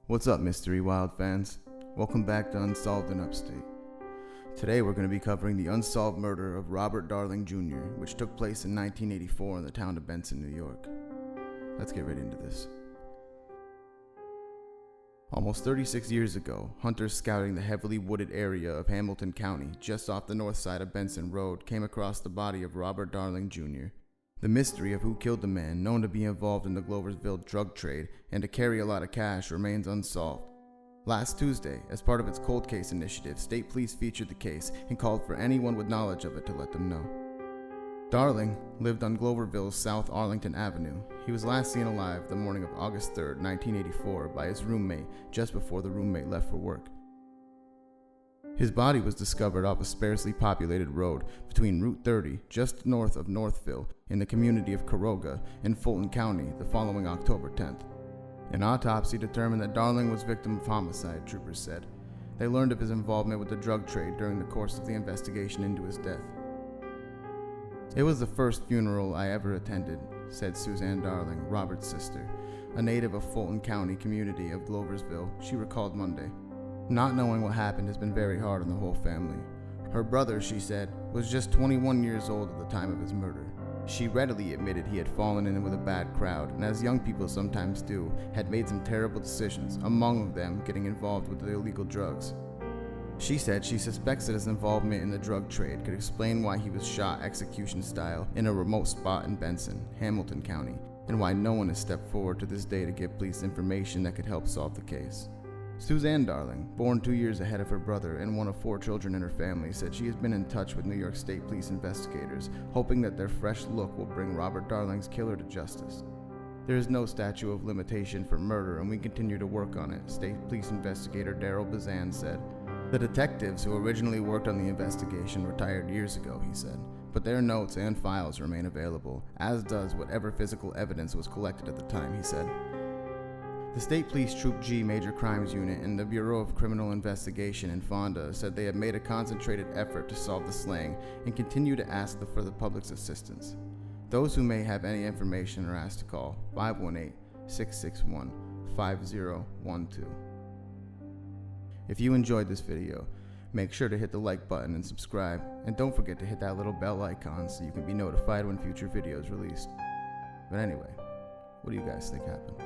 What's up, Mystery Wild fans? Welcome back to Unsolved in Upstate. Today we're going to be covering the unsolved murder of Robert Darling Jr., which took place in 1984 in the town of Benson, New York. Let's get right into this. Almost 36 years ago, hunters scouting the heavily wooded area of Hamilton County, just off the north side of Benson Road, came across the body of Robert Darling Jr. The mystery of who killed the man, known to be involved in the Gloversville drug trade and to carry a lot of cash, remains unsolved. Last Tuesday, as part of its cold case initiative, state police featured the case and called for anyone with knowledge of it to let them know. Darling lived on Gloverville's South Arlington Avenue. He was last seen alive the morning of August 3, 1984, by his roommate just before the roommate left for work. His body was discovered off a sparsely populated road between Route 30, just north of Northville, in the community of Caroga in Fulton County the following October 10th. An autopsy determined that Darling was victim of homicide, troopers said. They learned of his involvement with the drug trade during the course of the investigation into his death. "It was the first funeral I ever attended," said Suzanne Darling, Robert's sister, a native of Fulton County community of Gloversville. She recalled Monday. "Not knowing what happened has been very hard on the whole family. Her brother," she said, "was just 21 years old at the time of his murder. She readily admitted he had fallen in with a bad crowd, and as young people sometimes do, had made some terrible decisions, among them getting involved with the illegal drugs. She said she suspects that his involvement in the drug trade could explain why he was shot execution style in a remote spot in Benson, Hamilton County, and why no one has stepped forward to this day to give police information that could help solve the case." Suzanne Darling, born 2 years ahead of her brother and one of 4 children in her family, said she has been in touch with New York State Police investigators, hoping that their fresh look will bring Robert Darling's killer to justice. "There is no statute of limitation for murder, and we continue to work on it," State Police investigator Daryl Bazan said. "The detectives who originally worked on the investigation retired years ago," he said, "but their notes and files remain available, as does whatever physical evidence was collected at the time," he said. The State Police Troop G Major Crimes Unit and the Bureau of Criminal Investigation in Fonda said they have made a concentrated effort to solve the slaying and continue to ask for the public's assistance. Those who may have any information are asked to call 518-661-5012. If you enjoyed this video, make sure to hit the like button and subscribe, and don't forget to hit that little bell icon so you can be notified when future videos released. But anyway, what do you guys think happened?